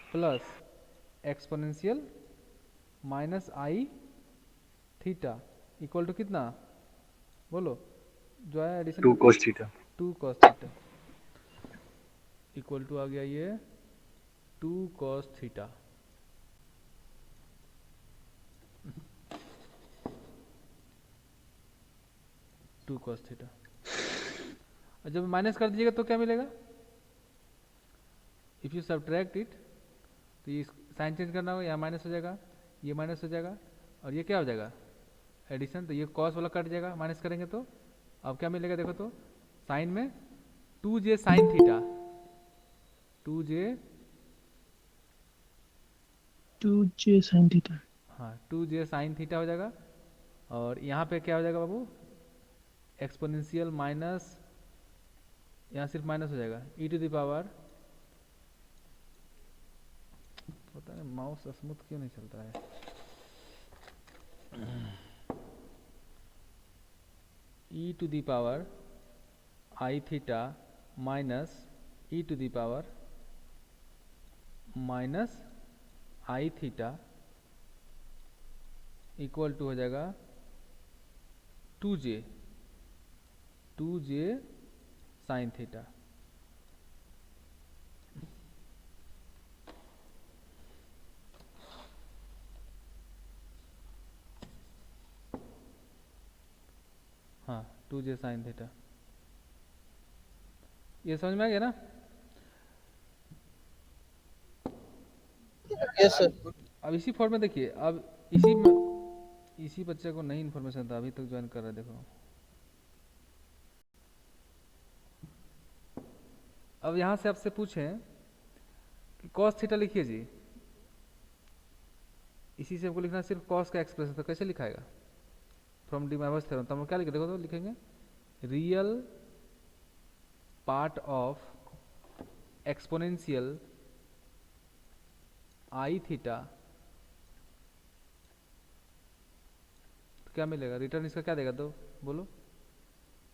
Plus exponential minus I theta equal to कितना, बोलो, जो है एडिशन टू करके cos theta. 2 cos theta equal to आ गया ये 2 cos theta. Two cos theta, और जब माइनस कर दीजिएगा तो क्या मिलेगा, इफ़ यू सब्ट्रैक्ट इट, तो ये साइन चेंज करना होगा, यहाँ माइनस हो जाएगा, ये माइनस हो जाएगा, और ये क्या हो जाएगा एडिशन, तो ये कॉस वाला कट जाएगा माइनस करेंगे तो। अब क्या मिलेगा देखो तो, साइन में 2j sin theta, 2j, 2j sin theta. हाँ 2j sin थीटा हो जाएगा। और यहाँ पे क्या हो जाएगा बाबू, एक्सपोनेंशियल माइनस, यहाँ सिर्फ माइनस हो जाएगा e⁻, पता नहीं माउस स्मूथ क्यों नहीं चलता है, e⁻I theta minus e⁻−I theta equal to हो जाएगा 2j 2j sin थीटा। हाँ 2j sin थीटा, ये समझ में आ गया ना। Yes sir. अब इसी फॉर्म में देखिए, अब इसी में, इसी बच्चे को नई इन्फॉर्मेशन था, अभी तक ज्वाइन कर रहा है देखो। अब यहाँ से आपसे पूछें कि cos थीटा लिखिए जी, इसी से हमको लिखना है सिर्फ cos का एक्सप्रेशन, तो कैसे लिखाएगा, फ्रॉम डी थ्योरम, तो हम क्या लिखे देखो तो लिखेंगे, real part of exponential I theta, तो क्या मिलेगा, रिटर्न इसका क्या देगा तो बोलो,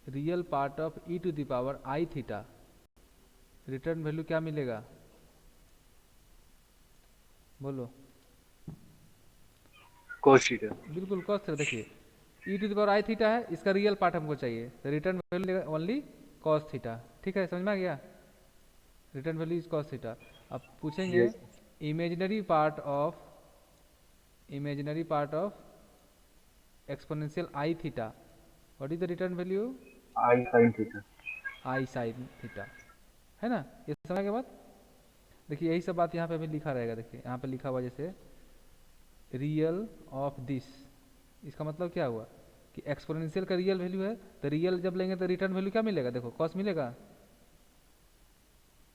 real part of e⁻I theta, return value क्या मिलेगा, बोलो। Cos theta. बिल्कुल कॉस थीटा, देखिए e⁻I थीटा है, इसका रियल पार्ट हमको चाहिए, तो रिटर्न वैल्यू लेगा ओनली कॉस थीटा। ठीक है, समझ में आ गया, return value is cos theta. अब पूछेंगे yes. Imaginary part of exponential I theta, what is the return value, I sine theta. I sign theta, है ना, ये समझ के बाद। देखिए यही सब बात यहाँ पे भी लिखा रहेगा, देखिए यहाँ पे लिखा हुआ जैसे रियल ऑफ दिस, इसका मतलब क्या हुआ कि एक्सपोनेंशियल का रियल वैल्यू है, तो रियल जब लेंगे तो रिटर्न वैल्यू क्या मिलेगा, देखो कॉस मिलेगा,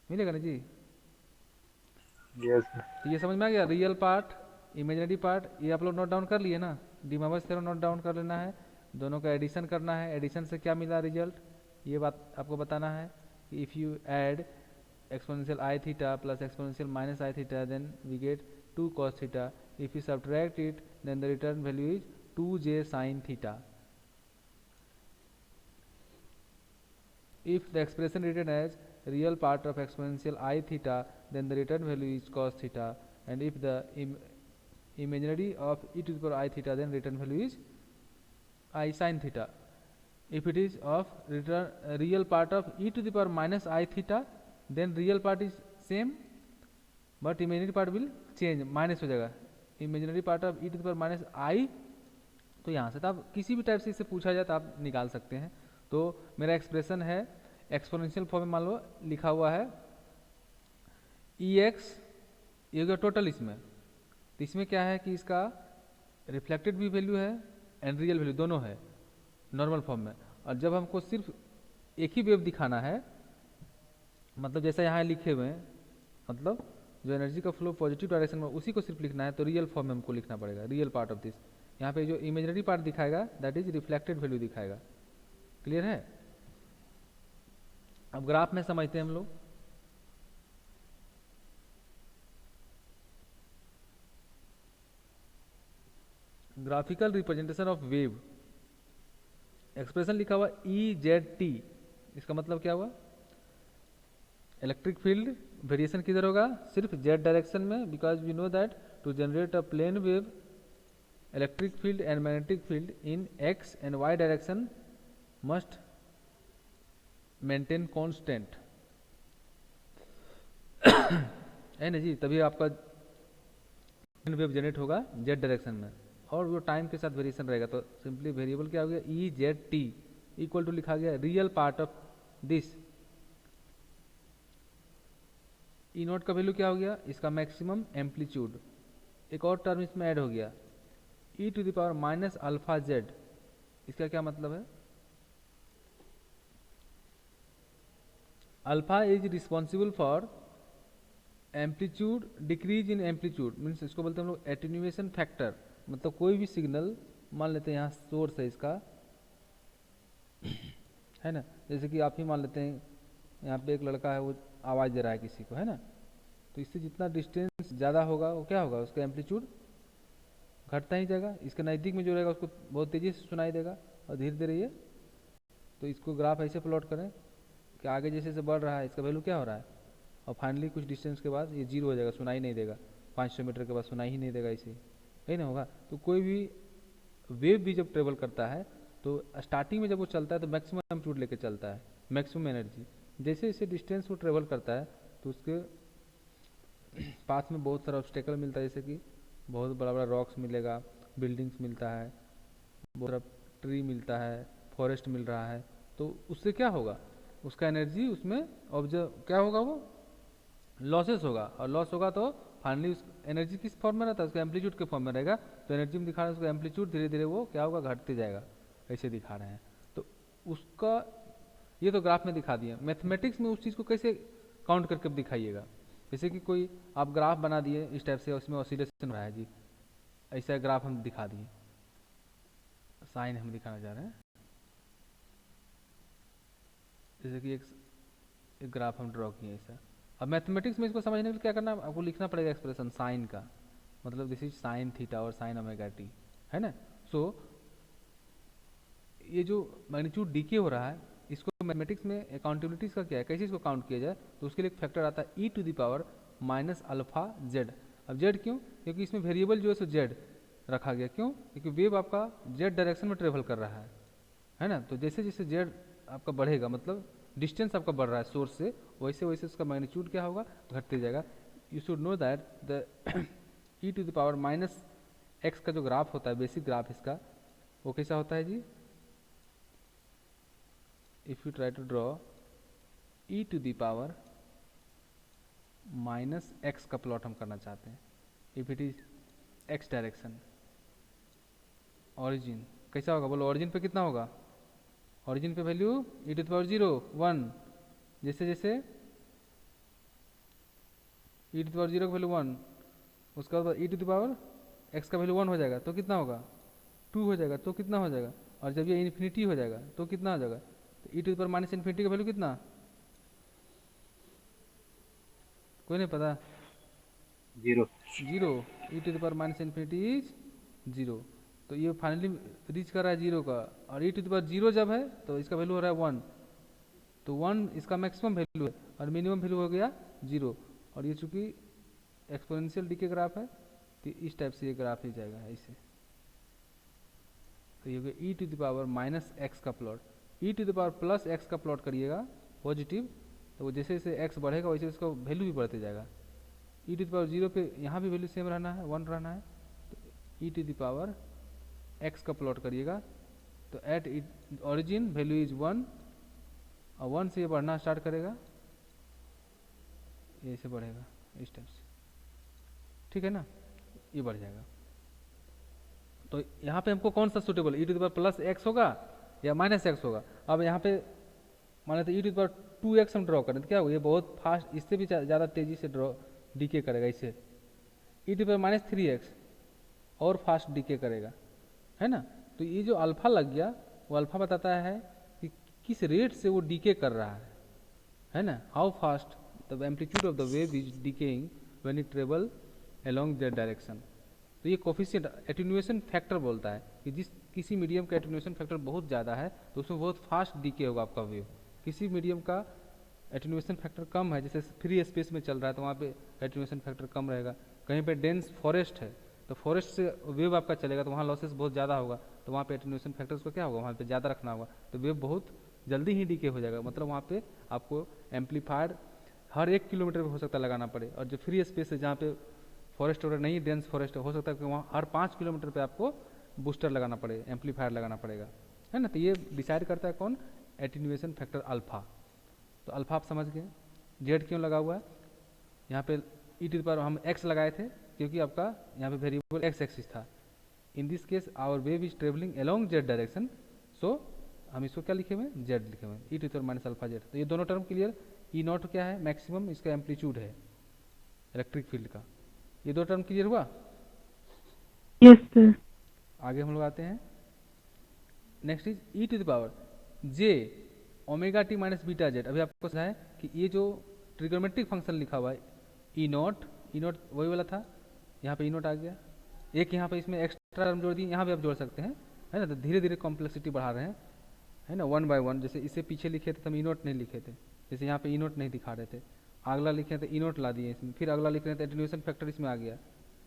मिलेगा ना जी। यस। तो ये समझ में आ गया, रियल पार्ट, इमेजिनरी पार्ट, ये आप लोग नोट डाउन कर लिए ना, डिमावर्स थ्योरम नोट डाउन कर लेना है, दोनों का एडिशन करना है, एडिशन से क्या मिला रिजल्ट, ये बात आपको बताना है कि if you add exponential I theta plus exponential minus I theta, then we get 2 cos theta. If you subtract it, then the return value is 2j sin theta. If the expression written as real part of exponential I theta, then the return value is cos theta. And if the imaginary of e⁻I theta, then return value is I sin theta. If it is of real part of e⁻−I theta, then real part is same, but imaginary part will change, minus हो जाएगा, imaginary part of e⁻I। तो यहाँ से तो आप किसी भी type से इसे पूछा जाए तो आप निकाल सकते हैं। तो मेरा एक्सप्रेशन है एक्सपोनेंशियल फॉर्म में, मान लो लिखा हुआ है ex, ये हो गया टोटल इसमें, तो इसमें क्या है कि इसका रिफ्लेक्टेड भी वैल्यू है एंड रियल वैल्यू दोनों है नॉर्मल फॉर्म में। और जब हमको सिर्फ एक ही वेव दिखाना है, मतलब जैसा यहाँ लिखे हुए हैं, मतलब जो एनर्जी का फ्लो पॉजिटिव डायरेक्शन में उसी को सिर्फ लिखना है, तो रियल फॉर्म में हमको लिखना पड़ेगा, रियल पार्ट ऑफ दिस। यहाँ पे जो इमेजनरी पार्ट दिखाएगा दैट इज रिफ्लेक्टेड वैल्यू दिखाएगा। क्लियर है। अब ग्राफ में समझते हैं हम लोग। Graphical representation of wave, expression लिखा हुआ ई जेड टी, इसका मतलब क्या हुआ, इलेक्ट्रिक फील्ड वेरिएशन किधर होगा, सिर्फ जेड डायरेक्शन में, because we know that to generate a plane wave electric field and magnetic field in X and Y direction must maintain constant, है ना जी, तभी आपका प्लेन वेव जनरेट होगा जेड डायरेक्शन में, और वो टाइम के साथ वेरिएशन रहेगा। तो सिंपली वेरिएबल क्या हो गया, E Z T equal to लिखा गया real part of this, E naught का वैल्यू क्या हो गया, इसका मैक्सिमम एम्पलीट्यूड, एक और टर्म इसमें ऐड हो गया E to the power minus alpha Z. इसका क्या मतलब है, alpha is responsible for amplitude decrease in amplitude, means इसको बोलते हैं हम लोग एटेन्यूएशन फैक्टर। मतलब कोई भी सिग्नल, मान लेते हैं यहाँ सोर्स है इसका, है ना, जैसे कि आप ही मान लेते हैं यहाँ पे एक लड़का है वो आवाज़ दे रहा है किसी को, है ना, तो इससे जितना डिस्टेंस ज़्यादा होगा वो क्या होगा, उसका एम्पलीट्यूड घटता ही जाएगा। इसके नज़दीक में जो रहेगा उसको बहुत तेज़ी से सुनाई देगा और धीरे धीरे ये, तो इसको ग्राफ ऐसे प्लॉट करें कि आगे जैसे जैसे बढ़ रहा है इसका वैल्यू क्या हो रहा है, और फाइनली कुछ डिस्टेंस के बाद ये जीरो हो जाएगा, सुनाई नहीं देगा, 500 मीटर के बाद सुनाई ही नहीं देगा, इसे है ना होगा। तो कोई भी वेव भी जब ट्रेवल करता है तो स्टार्टिंग में जब वो चलता है तो मैक्सिमम एम्पलीट्यूड लेके चलता है, मैक्सिमम एनर्जी, जैसे जैसे डिस्टेंस वो ट्रेवल करता है तो उसके पास में बहुत सारा ऑब्स्टेकल मिलता है, जैसे कि बहुत बड़ा बड़ा रॉक्स मिलेगा, बिल्डिंग्स मिलता है, बहुत सारा ट्री मिलता है, फॉरेस्ट मिल रहा है, तो उससे क्या होगा, उसका एनर्जी उसमें ऑब्जर्व क्या होगा, वो लॉसेस होगा, और लॉस होगा तो फाइनली उस एनर्जी किस फॉर्म में रहता है, उसका एम्पलीट्यूड के फॉर्म में रहेगा। तो एनर्जी में दिखा रहे हैं उसका एम्पलीट्यूड धीरे धीरे वो क्या होगा, घटते जाएगा, ऐसे दिखा रहे हैं। तो उसका ये तो ग्राफ में दिखा दिया, मैथमेटिक्स में उस चीज़ को कैसे काउंट करके दिखाइएगा। जैसे कि कोई आप ग्राफ बना दिए इस टाइप से, उसमें ऑसिलेशन हो रहा है जी, ऐसा ग्राफ हम दिखा दिए, साइन हम दिखाना चाह रहे हैं, जैसे कि एक ग्राफ हम ड्रॉ किए ऐसा। अब मैथमेटिक्स में इसको समझने के लिए क्या करना है, आपको लिखना पड़ेगा एक्सप्रेशन साइन का, मतलब दिस इज साइन थीटा और साइन ओमेगा टी, है ना। सो ये जो मैग्नीट्यूड डीके हो रहा है, इसको मैथमेटिक्स में अकाउंटेबिलिटीज का क्या है, कैसे इसको काउंट किया जाए, तो उसके लिए एक फैक्टर आता है E to the power minus alpha Z. अब जेड क्यों, क्योंकि इसमें वेरिएबल जो है सो जेड रखा गया, क्यों, क्योंकि वेव आपका जेड डायरेक्शन में ट्रेवल कर रहा है ना। तो जैसे जैसे जेड आपका बढ़ेगा, मतलब डिस्टेंस आपका बढ़ रहा है सोर्स से, वैसे वैसे उसका मैग्नीट्यूड क्या होगा, घटते जाएगा। You should know that the E to the power minus x का जो ग्राफ होता है, बेसिक ग्राफ इसका, वो कैसा होता है जी, if you try to draw E to the power minus x का प्लॉट हम करना चाहते हैं, if it is X direction, origin कैसा होगा, बोलो ऑरिजिन पे कितना होगा, ऑरिजिन पे value E to the power 0 1, जैसे जैसे ई टू द पावर 0 का वैल्यू 1, उसका बाद ई टू द पावर एक्स का वैल्यू 1 हो जाएगा तो कितना होगा, 2 हो जाएगा तो कितना हो जाएगा, और जब ये इन्फिनिटी हो जाएगा तो कितना हो जाएगा, तो E to the power minus infinity का वैल्यू कितना, कोई नहीं पता, 0। E to the power minus infinity is 0। तो ये फाइनली रीच कर रहा है 0 का, और ई टू द पावर 0 जब है तो इसका वैल्यू हो रहा है 1, तो 1 इसका मैक्सिमम वैल्यू है और मिनिमम वैल्यू हो गया 0। और ये चूंकि एक्सपोनेंशियल डीके ग्राफ है तो इस टाइप से ये ग्राफ ही जाएगा ऐसे, तो ये हो गया E to the power minus x का plot. E to the power plus X का प्लॉट करिएगा पॉजिटिव, तो वो जैसे जैसे एक्स बढ़ेगा वैसे उसका वैल्यू भी बढ़ते जाएगा। ई टू द पावर 0 पे यहाँ भी वैल्यू सेम रहना है, 1 रहना है, तो E to the power x का प्लॉट करिएगा, तो एट ऑरिजिन वैल्यू इज 1, और 1 से ये बढ़ना स्टार्ट करेगा, ये ऐसे बढ़ेगा इस टाइप से, ठीक है ना, ये बढ़ जाएगा। तो यहाँ पे हमको कौन सा suitable, E to the power plus X होगा या माइनस एक्स होगा। अब यहाँ पे मान लेते ई टू द पावर 2x हम ड्रॉ करें तो क्या होगा, ये बहुत फास्ट, इससे भी ज़्यादा तेज़ी से ड्रॉ डीके करेगा, इसे E to the power minus 3x और फास्ट डीके करेगा, है ना। तो ये जो अल्फा लग गया, वो अल्फा बताता है कि किस रेट से वो डीके कर रहा है ना, how fast the amplitude of the wave is decaying when it travel along that direction. तो ये कोफिशिएंट एटेन्यूएशन फैक्टर बोलता है कि जिस किसी मीडियम का एटेन्यूएशन फैक्टर बहुत ज़्यादा है तो उसमें बहुत फास्ट डीके होगा आपका वेव, किसी मीडियम का एटेन्यूएशन फैक्टर कम है, जैसे फ्री स्पेस में चल रहा है तो वहाँ पे एटेन्यूएशन फैक्टर कम रहेगा। कहीं पे डेंस फॉरेस्ट है तो फॉरेस्ट से वेव आपका चलेगा तो वहाँ लॉसेस बहुत ज़्यादा होगा, तो वहाँ पे एटेन्यूएशन फैक्टर उसको क्या होगा, वहाँ पे ज़्यादा रखना होगा, तो वेव बहुत जल्दी ही डीके हो जाएगा। मतलब वहाँ पे आपको एम्पलीफायर हर 1 किलोमीटर पे हो सकता है लगाना पड़े, और जो फ्री स्पेस है जहाँ पे फॉरेस्ट वगैरह नहीं, डेंस फॉरेस्ट हो सकता है कि वहाँ हर 5 किलोमीटर पे आपको बूस्टर लगाना पड़े, एम्पलीफायर लगाना पड़ेगा, है ना। तो ये डिसाइड करता है कौन, एटेन्यूएशन फैक्टर अल्फा। तो अल्फा आप समझ गए। जेड क्यों लगा हुआ है, यहाँ पे ई टू पर हम एक्स लगाए थे क्योंकि आपका यहाँ पे वेरिएबल एक्स एक्सिस था। In this case our wave is travelling along Z direction, so हम इसको क्या लिखे हुए, जेड लिखे हुए, E to power minus alpha Z. तो ये दोनों टर्म क्लियर। ई नॉट क्या है, मैक्सिमम इसका एम्पलीट्यूड है इलेक्ट्रिक फील्ड का। ये दो टर्म क्लियर हुआ। Yes sir. आगे हम लोग आते हैं, next is E to the power J omega T minus beta Z. अभी आपको समझा है कि ये जो ट्रिग्नोमेट्रिक फंक्शन लिखा हुआ है ई नॉट वही वाला था, यहाँ पे ई नॉट आ गया, एक यहाँ पे इसमें एक्स्ट्रा टर्म जोड़ दिए, यहाँ पे आप जोड़ सकते हैं, है ना। तो धीरे धीरे कॉम्प्लेक्सिटी बढ़ा रहे हैं, है ना, 1 by 1। जैसे इससे पीछे लिखे थे तो हम ई नॉट नहीं लिखे थे, जैसे यहाँ पे ई नॉट नहीं दिखा रहे थे, अगला लिखे थे ई नॉट ला दिए इसमें, फिर अगला लिख रहे थे एटेन्यूएशन फैक्टर इसमें आ गया,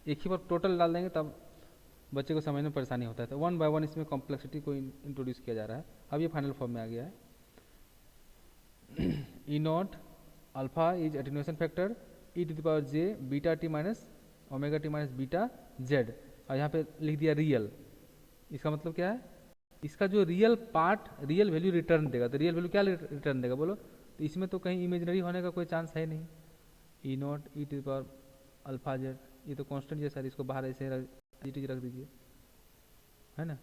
एक ही बार टोटल डाल देंगे तब बच्चे को समझने में परेशानी होता है। तो 1 by 1 इसमें कॉम्प्लेक्सिटी को इंट्रोड्यूस किया जा रहा है। अब ये फाइनल फॉर्म में आ गया है, E naught alpha is attenuation factor E to the power J beta T minus omega T minus beta Z, और यहाँ पे लिख दिया रियल। इसका मतलब क्या है, इसका जो real part real value return देगा, तो रियल वैल्यू क्या रिटर्न देगा बोलो, तो इसमें तो कहीं इमेजनरी होने का कोई चांस है नहीं। E naught E to the power alpha Z, ये तो कांस्टेंट जैसा है, इसको बाहर ऐसे रख दीजिए, है ना।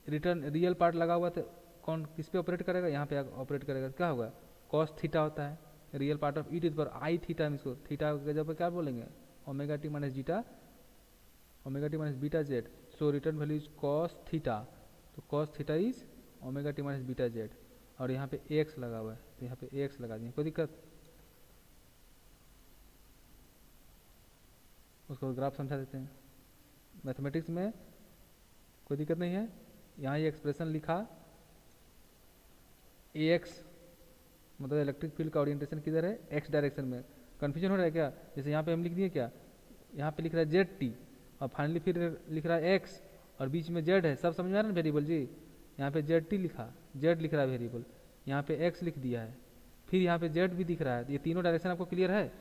रिटर्न रियल पार्ट लगा हुआ तो कौन किस पे ऑपरेट करेगा, यहाँ पे ऑपरेट करेगा, क्या होगा, कॉस थीटा होता है, real part of E to the power I theta, हम इसको थीटा के जगह पर क्या बोलेंगे, omega T minus zeta omega T minus beta Z, so return value is cos theta, तो cos theta is omega T minus beta Z, और यहाँ पे ए एक्स लगा हुआ है तो यहाँ पे ए एक्स लगा दिए, कोई दिक्कत, उसको ग्राफ समझा देते हैं। मैथमेटिक्स में कोई दिक्कत नहीं है, यहाँ ये एक्सप्रेशन लिखा ए एक्स मतलब इलेक्ट्रिक फील्ड का ओरिएंटेशन किधर है, एक्स डायरेक्शन में। कन्फ्यूजन हो रहा है क्या, जैसे यहाँ पे हम लिख दिए क्या, यहाँ पे लिख रहा है जेड टी और फाइनली फिर लिख रहा है एक्स और बीच में जेड है, सब समझ में आ रहा है वेरिएबल जी। यहाँ पे जेड टी लिखा, जेड लिख रहा है वेरिएबल, यहाँ पे एक्स लिख दिया है, फिर यहाँ पे जेड भी दिख रहा है, ये तीनों डायरेक्शन आपको क्लियर है।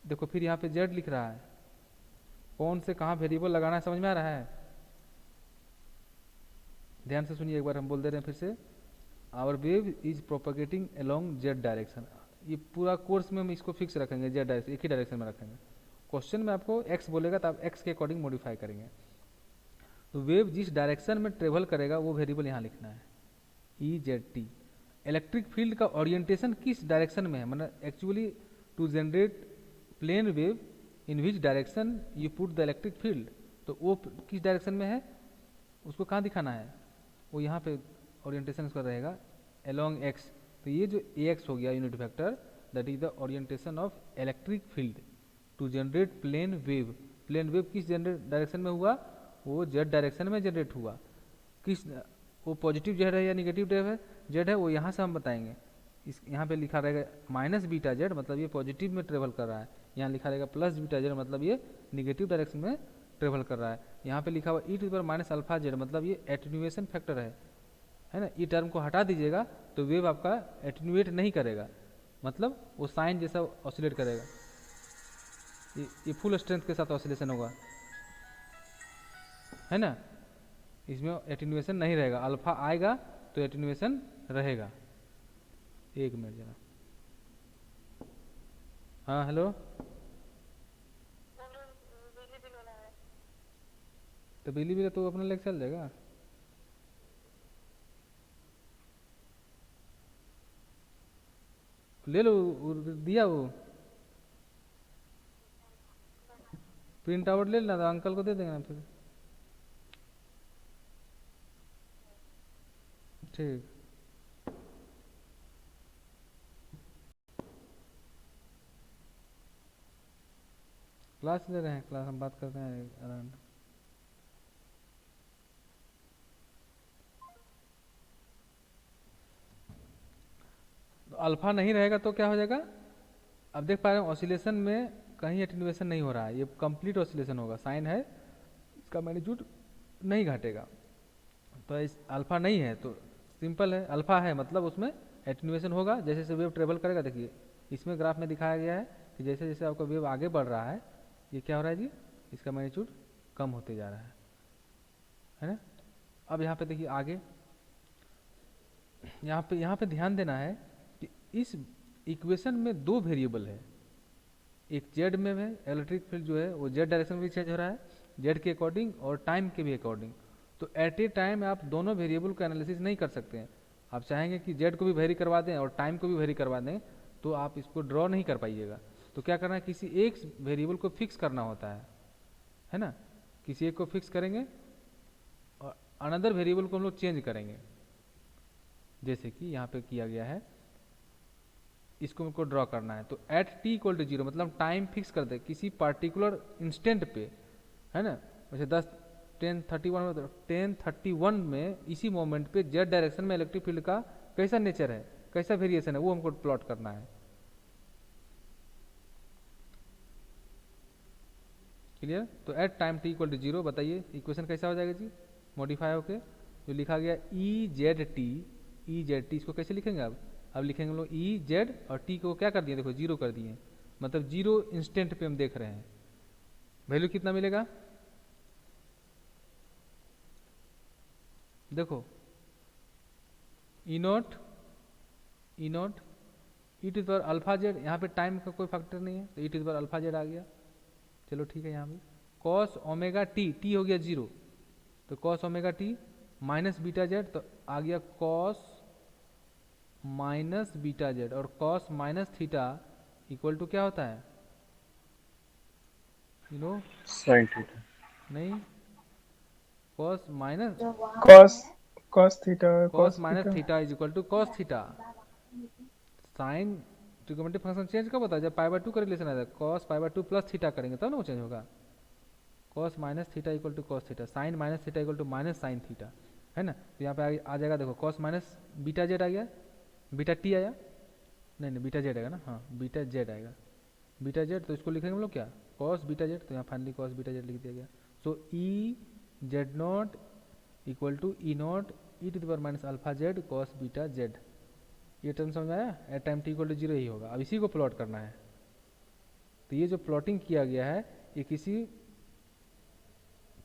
देखो फिर यहाँ पे जेड लिख रहा है, कौन से कहाँ वेरिएबल लगाना है समझ में आ रहा है। ध्यान से सुनिए एक बार हम बोल दे रहे हैं फिर से, our wave is propagating along Z direction. ये पूरा कोर्स में हम इसको फिक्स रखेंगे, जेड डायरेक्शन एक ही डायरेक्शन में रखेंगे। क्वेश्चन में आपको एक्स बोलेगा तो आप एक्स के अकॉर्डिंग मॉडिफाई करेंगे। तो वेव जिस डायरेक्शन में ट्रेवल करेगा वो वेरिएबल यहाँ लिखना है, E Z T. Electric field का ओरिएंटेशन किस डायरेक्शन में है, मतलब actually to generate plane wave in which direction you put the electric field, तो वो किस डायरेक्शन में है उसको कहाँ दिखाना है, वो यहाँ पे ओरिएंटेशन उसका रहेगा अलोंग एक्स। तो ये जो ए एक्स हो गया unit vector, that is the orientation of electric field to generate plane wave. Plane wave किस जनरेट डायरेक्शन में हुआ, वो जेड डायरेक्शन में जनरेट हुआ। किस, वो पॉजिटिव जेड है या निगेटिव जेड है वो यहाँ से हम बताएंगे। इस यहाँ पे लिखा रहेगा माइनस बीटा जेड, मतलब ये पॉजिटिव में ट्रेवल कर रहा है, यहाँ लिखा रहेगा प्लस बीटा जेड, मतलब ये निगेटिव डायरेक्शन में ट्रेवल कर रहा है। यहाँ पे लिखा हुआ E to the power minus alpha Z, मतलब ये एटेन्यूएशन फैक्टर है ना। ये टर्म को हटा दीजिएगा तो वेव आपका एटेन्यूएट नहीं करेगा, मतलब वो साइन जैसा ऑसिलेट करेगा, ये फुल स्ट्रेंथ के साथ ऑसिलेशन होगा, है ना। इसमें एटेन्यूएशन नहीं रहेगा, अल्फा आएगा तो एटेन्यूएशन रहेगा। एक मिनट जरा, हाँ हेलो, तो बिजली बिल तो अपना लेके चल जाएगा। ले लो, दिया वो प्रिंट आउट ले लेना, तो अंकल को दे देंगे ना फिर, ठीक। क्लास ले रहे हैं, क्लास हम बात करते हैं अराउंड। अल्फा नहीं रहेगा तो क्या हो जाएगा, अब देख पा रहे हैं ऑसिलेशन में कहीं एटेन्यूएशन नहीं हो रहा है, ये कंप्लीट ऑसिलेशन होगा, साइन है इसका मैग्नीट्यूड नहीं घटेगा। तो इस अल्फा नहीं है तो सिंपल है, अल्फा है मतलब उसमें एटेन्यूएशन होगा जैसे जैसे वेव ट्रेवल करेगा। देखिए इसमें ग्राफ में दिखाया गया है कि जैसे जैसे आपका वेव आगे बढ़ रहा है ये क्या हो रहा है जी, इसका मैग्नीट्यूड कम होते जा रहा है ना। अब यहाँ पे देखिए आगे, यहाँ पे ध्यान देना है कि इस इक्वेशन में दो वेरिएबल है, एक जेड में है, इलेक्ट्रिक फील्ड जो है वो जेड डायरेक्शन में भी चेंज हो रहा है जेड के अकॉर्डिंग और टाइम के भी अकॉर्डिंग। तो एट ए टाइम आप दोनों वेरिएबल का एनालिसिस नहीं कर सकते हैं, आप चाहेंगे कि जेड को भी वेरी करवा दें और टाइम को भी वेरी करवा दें तो आप इसको ड्रॉ नहीं कर पाइएगा। तो क्या करना है, किसी एक वेरिएबल को फिक्स करना होता है ना, किसी एक को फिक्स करेंगे और अनदर वेरिएबल को हम लोग चेंज करेंगे, जैसे कि यहाँ पे किया गया है, इसको हमको ड्रॉ करना है। तो at T equal to zero मतलब टाइम फिक्स कर दे किसी पार्टिकुलर इंस्टेंट पे, है ना। वैसे 10:31 में इसी मोमेंट पे जेड डायरेक्शन में इलेक्ट्रिक फील्ड का कैसा नेचर है, कैसा वेरिएशन है, वो हमको प्लॉट करना है। क्लियर। तो at time T equal to zero बताइए इक्वेशन कैसा हो जाएगा जी, मॉडिफाई होके जो लिखा गया ई जेड टी इसको कैसे लिखेंगे अब लिखेंगे हम लोग ई जेड और टी को क्या कर दिए, देखो जीरो कर दिए, मतलब जीरो इंस्टेंट पे हम देख रहे हैं। वैल्यू कितना मिलेगा, देखो E naught E to power alpha Z, यहाँ पे टाइम का कोई फैक्टर नहीं है तो E to power alpha Z आ गया। चलो ठीक है, यहाँ पे कॉस ओमेगा टी, टी हो गया जीरो तो cos omega T minus beta z, तो आ गया कॉस माइनस बीटा जेड, और cos minus theta equal to क्या होता है, यू नो साइन थीटा, नहीं, cos minus cos cos theta cos minus theta is equal to cos theta. Sine trigonometric function change कब होता है, जब पाई बाय टू का रिलेशन आता है, cos pi by two plus theta करेंगे तब ना वो चेंज होगा। Cos minus theta equal to cos theta, sine minus theta equal to minus sine theta, है ना। तो यहाँ पे आ जाएगा, देखो कॉस माइनस बीटा जेड आ गया, बीटा टी आया, नहीं बीटा जेड आएगा ना, हाँ बीटा जेड आएगा, बीटा जेड, तो इसको लिखेंगे हम लोग क्या, कॉस बीटा जेड, तो यहाँ फाइनली कॉस बीटा जेड लिख दिया गया। So E Z naught equal to E naught E to the power minus alpha Z cos beta Z. ये टर्म समझ आया, at time T equal to zero ही होगा। अब इसी को प्लॉट करना है, तो ये जो प्लॉटिंग किया गया है ये किसी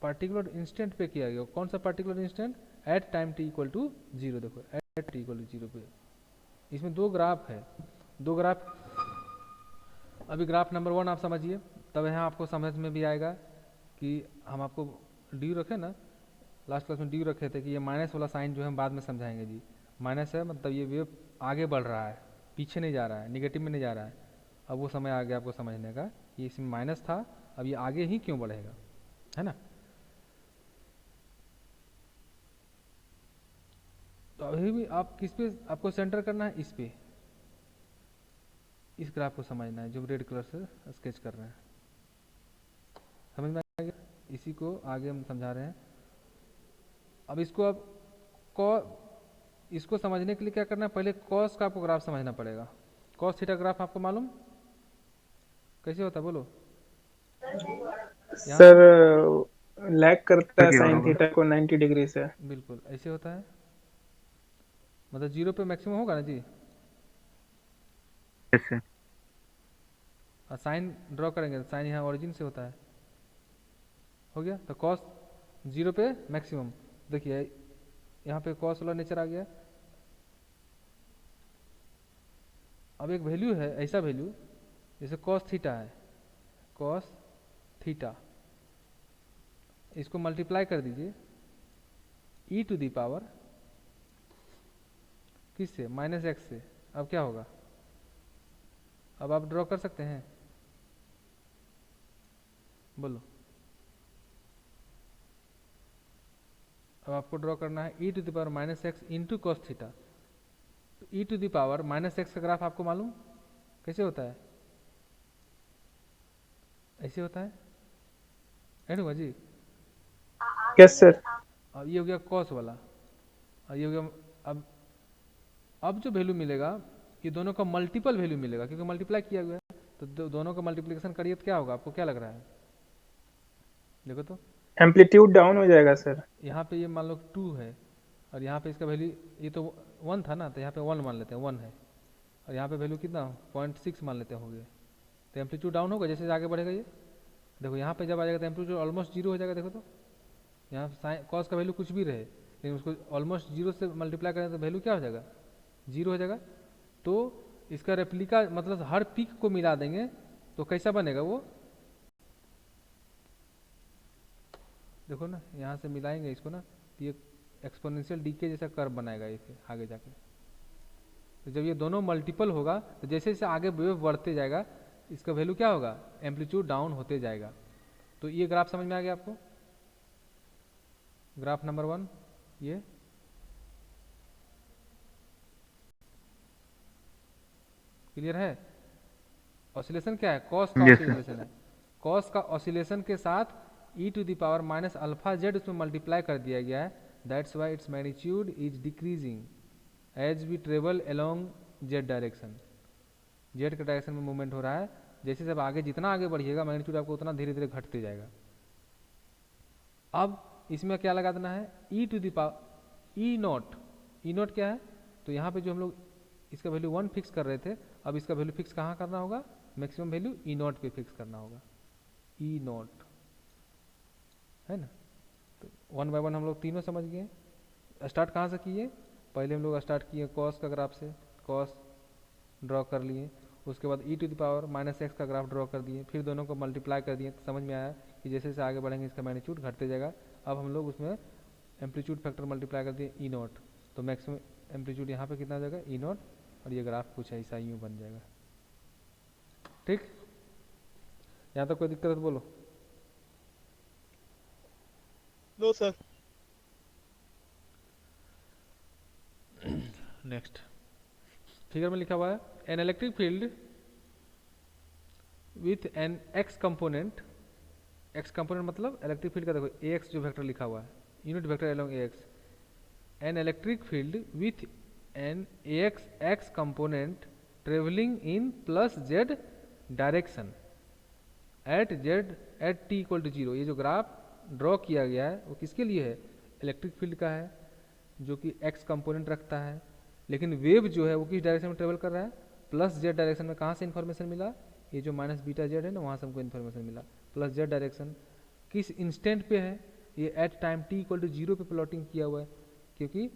पार्टिकुलर इंस्टेंट पे किया गया, कौन सा particular instant, at time T equal to zero. देखो at T equal to zero पे इसमें दो ग्राफ है, दो ग्राफ। अभी ग्राफ नंबर 1 आप समझिए, तब यहाँ आपको समझ में भी आएगा कि हम आपको ड्यू रखे ना, लास्ट क्लास में ड्यू रखे थे कि ये माइनस वाला साइन जो है हम बाद में समझाएंगे जी। माइनस है मतलब ये वेव आगे बढ़ रहा है, पीछे नहीं जा रहा है, निगेटिव में नहीं जा रहा है। अब वो समय आ गया आपको समझने का, ये इसमें माइनस था, अब ये आगे ही क्यों बढ़ेगा, है ना। तो अभी भी आप किस पे आपको सेंटर करना है, इस पे, इस ग्राफ को समझना है जो रेड कलर से स्केच कर रहे हैं, समझ में आ गया। इसी को आगे हम समझा रहे हैं। अब इसको इसको समझने के लिए क्या करना है, पहले कॉस का आपको ग्राफ समझना पड़ेगा। कॉस थीटा ग्राफ आपको मालूम कैसे होता है, बोलो सर, लैग करता है साइन थीटा को 90 डिग्री से। बिल्कुल ऐसे होता है, मतलब जीरो पे मैक्सिमम होगा ना जी, कैसे, और साइन ड्रॉ करेंगे तो साइन यहाँ ओरिजिन से होता है, हो गया। तो कॉस जीरो पे मैक्सिमम, देखिए यहाँ पे कॉस वाला नेचर आ गया। अब एक वैल्यू है, ऐसा वैल्यू जैसे कॉस थीटा है, कॉस थीटा, इसको मल्टीप्लाई कर दीजिए ई टू दी पावर किससे, माइनस एक्स से। अब क्या होगा, अब आप ड्रॉ कर सकते हैं, बोलो। अब आपको ड्रॉ करना है E to the power minus X into cos theta. तो E to the power minus x का ग्राफ आपको मालूम कैसे होता है, ऐसे होता है ना जी। Yes sir. अब ये हो गया कॉस वाला, और ये हो गया। अब जो वैल्यू मिलेगा ये दोनों का मल्टीपल वैल्यू मिलेगा क्योंकि मल्टीप्लाई किया गया है। तो दोनों का मल्टीप्लिकेशन करिए तो क्या होगा, आपको क्या लग रहा है? देखो तो एम्पलीट्यूड डाउन हो जाएगा सर। यहाँ पे ये मान लो 2 है और यहाँ पे इसका वैल्यू, ये तो 1 था ना, तो यहाँ पे 1 मान लेते हैं, 1 है, और यहाँ पे वैल्यू कितना 0.6 मान लेते हैं हो गया। तो एम्पलीट्यूड डाउन होगा जैसे आगे बढ़ेगा ये। देखो यहाँ पे जब आ जाएगा तो एम्पलीट्यूड ऑलमोस्ट जीरो हो जाएगा। देखो तो यहाँ कॉस का वैल्यू कुछ भी रहे लेकिन उसको ऑलमोस्ट जीरो से मल्टीप्लाई करें तो वैल्यू क्या हो जाएगा, जीरो हो जाएगा। तो इसका रेप्लिका मतलब हर पीक को मिला देंगे तो कैसा बनेगा वो, देखो ना यहाँ से मिलाएंगे इसको ना, तो ये एक्सपोनेंशियल डीके जैसा कर्व बनाएगा ये फिर आगे जाके। तो जब ये दोनों मल्टीपल होगा तो जैसे जैसे आगे वेव बढ़ते जाएगा इसका वैल्यू क्या होगा, एम्पलीट्यूड डाउन होते जाएगा। तो ये ग्राफ समझ में आ गया आपको, ग्राफ नंबर 1 ये। क्लियर है? ऑसिलेशन क्या है, कॉस का Yes, sir. ऑसिलेशन है। कॉस का ऑसिलेशन के साथ e to the power minus alpha z उसमें मल्टीप्लाई कर दिया गया है। That's why its magnitude is decreasing as we travel along Z direction. Z के डायरेक्शन में मूवमेंट हो रहा है, जैसे जब आगे जितना आगे बढ़िएगा मैग्नीट्यूड आपको उतना धीरे धीरे घटते जाएगा। अब इसमें क्या लगा देना है, e to the power e naught. E naught क्या है, तो यहाँ पे जो हम लोग इसका वैल्यू 1 फिक्स कर रहे थे, अब इसका वैल्यू फिक्स कहाँ करना होगा, मैक्सिमम वैल्यू ई नॉट पे फिक्स करना होगा, ई नॉट है ना। तो 1 बाय 1 हम लोग तीनों समझ गए। स्टार्ट कहाँ से किए, पहले हम लोग स्टार्ट किए कॉस का ग्राफ से, कॉस ड्रॉ कर लिए, उसके बाद e to the power minus x का ग्राफ ड्रॉ कर दिए, फिर दोनों को मल्टीप्लाई कर दिए। तो समझ में आया कि जैसे जैसे आगे बढ़ेंगे इसका मैग्नीट्यूड घटते जाएगा। अब हम लोग उसमें एम्पलीट्यूड फैक्टर मल्टीप्लाई कर दिए ई नॉट, तो मैक्सिमम एम्पलीट्यूड यहाँ पे कितना हो जाएगा ई नॉट, और ये ग्राफ कुछ ऐसा यूँ बन जाएगा। ठीक, यहाँ तक कोई दिक्कत है तो बोलो। No sir. नेक्स्ट फिगर में लिखा हुआ है an electric field with an x component. X component मतलब इलेक्ट्रिक फील्ड का देखो ए एक्स जो वेक्टर लिखा हुआ है, unit vector along a x. An electric field with an a x x component travelling in plus z direction at z at T equal to zero. ये जो graph draw किया गया है वो किसके लिए है, इलेक्ट्रिक फील्ड का है जो कि एक्स कंपोनेंट रखता है, लेकिन वेव जो है वो किस डायरेक्शन में ट्रेवल कर रहा है, प्लस जेड डायरेक्शन में। कहाँ से इन्फॉर्मेशन मिला, ये जो माइनस बीटा जेड है ना वहाँ से हमको इन्फॉर्मेशन मिला। प्लस जेड डायरेक्शन किस इंस्टेंट पे है, ये at time T equal to zero पे प्लॉटिंग किया हुआ है, क्योंकि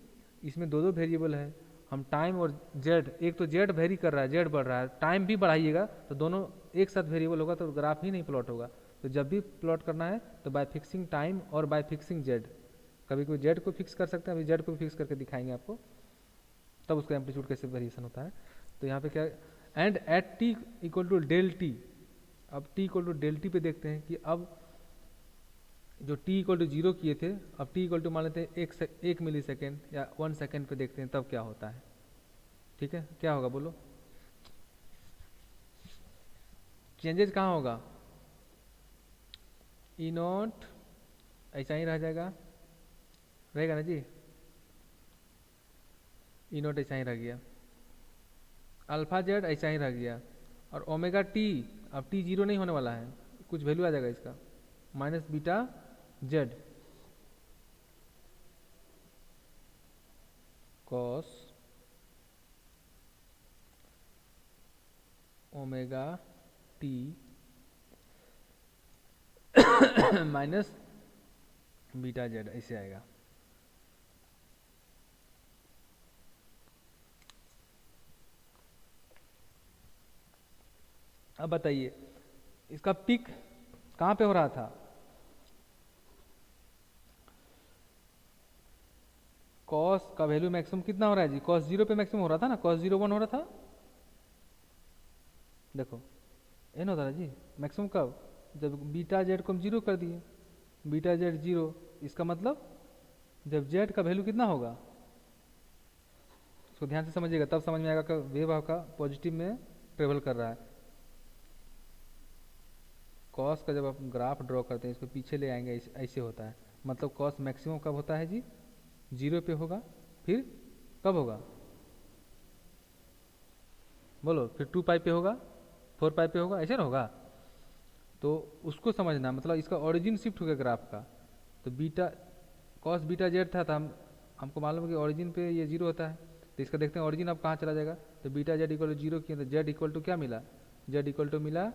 इसमें दो दो वेरिएबल है। हम टाइम और जेड, एक तो जेड वेरी कर रहा है, जेड बढ़ रहा है, टाइम भी बढ़ाइएगा तो दोनों एक साथ वेरिएबल होगा तो ग्राफ ही नहीं प्लॉट होगा। तो जब भी प्लॉट करना है तो बाय फिक्सिंग टाइम और बाय फिक्सिंग जेड, कभी कोई जेड को फिक्स कर सकते हैं, अभी जेड को भी फिक्स करके दिखाएंगे आपको, तब उसका एम्पलीट्यूड कैसे वेरिएशन होता है। तो यहाँ पे क्या, and at T equal to del T. अब T equal to del T पे देखते हैं कि अब जो टी इक्वल टू जीरो किए थे, अब टी इक्वल टू मान लेते हैं एक मिली सेकेंड या 1 सेकेंड पे देखते हैं तब क्या होता है। ठीक है, क्या होगा बोलो, चेंजेस कहाँ होगा, ई नॉट ऐसा ही रह जाएगा, रहेगा ना जी, ई नॉट ऐसा ही रह गया, अल्फा जेड ऐसा ही रह गया, और ओमेगा टी, अब टी जीरो नहीं होने वाला है, कुछ वैल्यू आ जाएगा इसका, minus beta Z cos omega T minus beta Z ऐसे आएगा। अब बताइए इसका पिक कहाँ पे हो रहा था, कॉस का वैल्यू मैक्सिमम कितना हो रहा है जी, कॉस जीरो पे मैक्सिमम हो रहा था ना, कॉस 0 1 हो रहा था। देखो एन होता है जी मैक्सिमम कब, जब बीटा जेड को हम जीरो कर दिए, बीटा जेड जीरो, इसका मतलब जब जेड का वैल्यू कितना होगा, इसको ध्यान से समझिएगा तब समझ में आएगा कि वेव आपका पॉजिटिव में ट्रेवल कर रहा है। कॉस का जब आप ग्राफ ड्रॉ करते हैं इसको पीछे ले आएंगे, ऐसे होता है, मतलब कॉस मैक्सिमम कब होता है जी, जीरो पे होगा, फिर कब होगा, बोलो, फिर 2 पाई पे होगा, 4 पाई पे होगा, ऐसे ना होगा। तो उसको समझना, मतलब इसका ओरिजिन शिफ्ट हो गया ग्राफ का। तो बीटा कॉस बीटा जेड था, तो हमको मालूम है कि ओरिजिन पे ये जीरो होता है। तो इसका देखते हैं ओरिजिन अब कहाँ चला जाएगा। तो beta z equal to zero किया, तो जेड इक्वल टू क्या मिला, जेड इक्वल टू मिला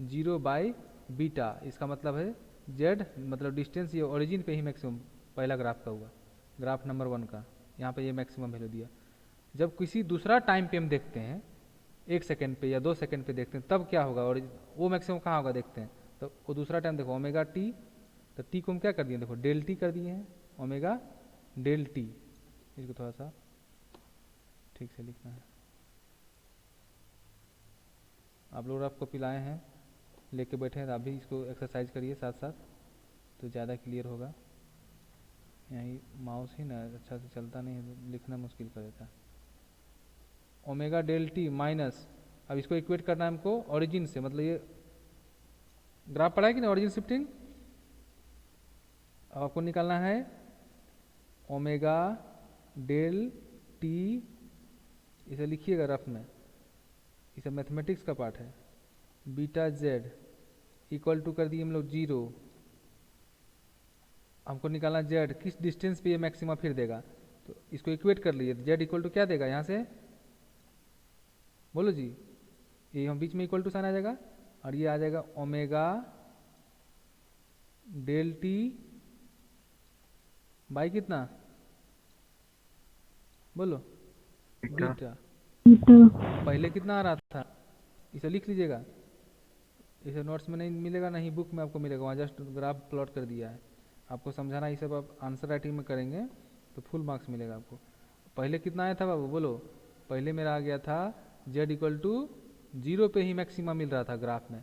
0/बीटा। इसका मतलब है जेड मतलब डिस्टेंस ये ओरिजिन पे ही मैक्सिमम पहला ग्राफ का हुआ, ग्राफ नंबर 1 का। यहाँ पे ये मैक्सिमम वैल्यू दिया। जब किसी दूसरा टाइम पे हम देखते हैं, 1 सेकेंड पे या 2 सेकेंड पे देखते हैं, तब क्या होगा और वो मैक्सिमम कहाँ होगा देखते हैं। तो वो दूसरा टाइम देखो ओमेगा टी, तो टी को हम क्या कर दिए, देखो डेल टी कर दिए हैं, ओमेगा डेल टी। इसको थोड़ा सा ठीक से लिखना है। आप लोग आपको पिलाए हैं, लेके बैठे हैं, तो आप भी इसको एक्सरसाइज करिए साथ साथ, तो ज़्यादा क्लियर होगा। यही माउस ही ना अच्छा से चलता नहीं है, तो लिखना मुश्किल कर देता है। ओमेगा डेल टी माइनस, अब इसको इक्वेट करना है हमको ओरिजिन से, मतलब ये ग्राफ पढ़ा है कि नहीं, ओरिजिन शिफ्टिंग। अब आपको निकालना है ओमेगा डेल टी, इसे लिखिएगा रफ में, इसे मैथमेटिक्स का पार्ट है। बीटा जेड इक्वल टू कर दिए हम लोग 0। हमको निकालना जेड किस डिस्टेंस पे ये मैक्सिमा फिर देगा, तो इसको इक्वेट कर लीजिए। तो जेड इक्वल टू क्या देगा यहाँ से, बोलो जी, ये हम बीच में इक्वल टू साइन आ जाएगा, और ये आ जाएगा ओमेगा डेल टी बाई कितना, बोलो बीटा। बीटा। बीटा। पहले कितना आ रहा था, इसे लिख लीजिएगा। इसे नोट्स में नहीं मिलेगा, नहीं बुक में आपको मिलेगा, वहाँ जस्ट ग्राफ प्लॉट कर दिया है। आपको समझाना, ये सब आप आंसर राइटिंग में करेंगे तो फुल मार्क्स मिलेगा आपको। पहले कितना आया था बाबू, बोलो। पहले मेरा आ गया था जेड इक्वल टू 0 पे ही मैक्सिमा मिल रहा था ग्राफ में।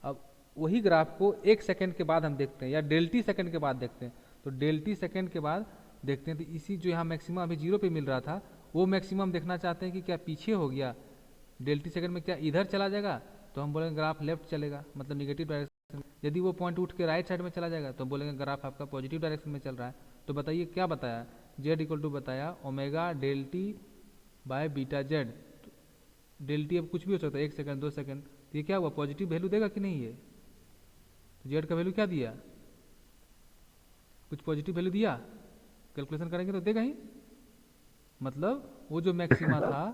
अब वही ग्राफ को 1 सेकेंड के बाद हम देखते हैं, या डेल्टी सेकेंड के बाद देखते हैं। तो डेल्टी सेकेंड के बाद देखते हैं, तो इसी जो यहाँ मैक्सिमा अभी 0 पे मिल रहा था, वो मैक्सिमम देखना चाहते हैं कि क्या पीछे हो गया, डेल्टी सेकेंड में क्या इधर चला जाएगा, तो हम बोलेंगे ग्राफ लेफ्ट चलेगा, मतलब निगेटिव डायरेक्शन। यदि वो पॉइंट उठ के राइट साइड में चला जाएगा, तो बोलेंगे ग्राफ आपका पॉजिटिव डायरेक्शन में चल रहा है। तो बताइए क्या बताया, जेड इक्वल टू बताया omega del t by beta z. Del T अब कुछ भी हो सकता है, 1 सेकेंड 2 सेकेंड, तो ये क्या हुआ, पॉजिटिव वैल्यू देगा कि नहीं ये। तो जेड का वैल्यू क्या दिया, कुछ पॉजिटिव वैल्यू दिया, कैलकुलेशन करेंगे तो देगा ही। मतलब वो जो मैक्सिमा था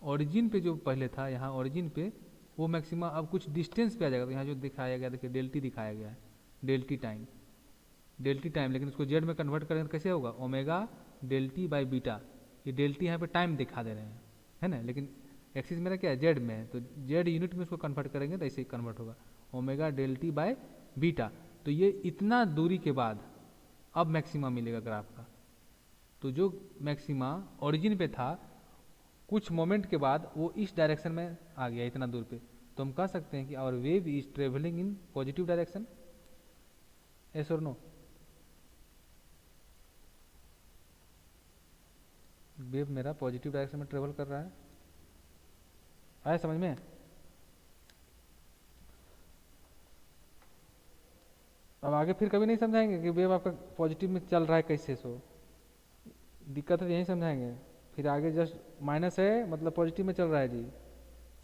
ओरिजिन पे, जो पहले था यहाँ ओरिजिन पे, वो मैक्सिमा अब कुछ डिस्टेंस पे आ जाएगा। तो यहाँ जो दिखाया गया, देखिए डेल्टी दिखाया गया है, डेल्टी टाइम, डेल्टी टाइम। लेकिन उसको जेड में कन्वर्ट करेंगे तो कैसे होगा, ओमेगा डेल्टी बाई बीटा। ये डेल्टी यहाँ पे टाइम दिखा दे रहे हैं, है ना, लेकिन एक्सिस मेरा क्या है, जेड में है, तो जेड यूनिट में उसको कन्वर्ट करेंगे तो ऐसे ही कन्वर्ट होगा, ओमेगा डेल्टी बाय बीटा। तो ये इतना दूरी के बाद अब मैक्सिमा मिलेगा ग्राफ का। तो जो मैक्सिमा ओरिजिन पे था, कुछ मोमेंट के बाद वो इस डायरेक्शन में आ गया इतना दूर पे, तो हम कह सकते हैं कि our wave is travelling in positive direction. Yes और नो, वेव मेरा पॉजिटिव डायरेक्शन में ट्रेवल कर रहा है, आया समझ में। अब आगे फिर कभी नहीं समझाएंगे कि वेव आपका पॉजिटिव में चल रहा है कैसे, सो दिक्कत है, यही समझाएंगे। फिर आगे जस्ट माइनस है मतलब पॉजिटिव में चल रहा है जी,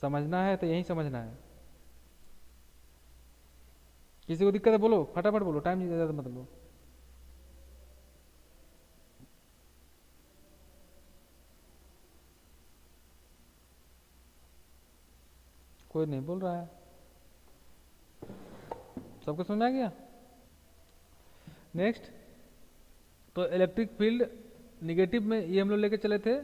समझना है तो यही समझना है। किसी को दिक्कत है बोलो, फटाफट बोलो, टाइम ज़्यादा मत लो। कोई नहीं बोल रहा है, सबको समझ में आ गया। नेक्स्ट, तो इलेक्ट्रिक फील्ड निगेटिव में ये हम लोग लेके चले थे,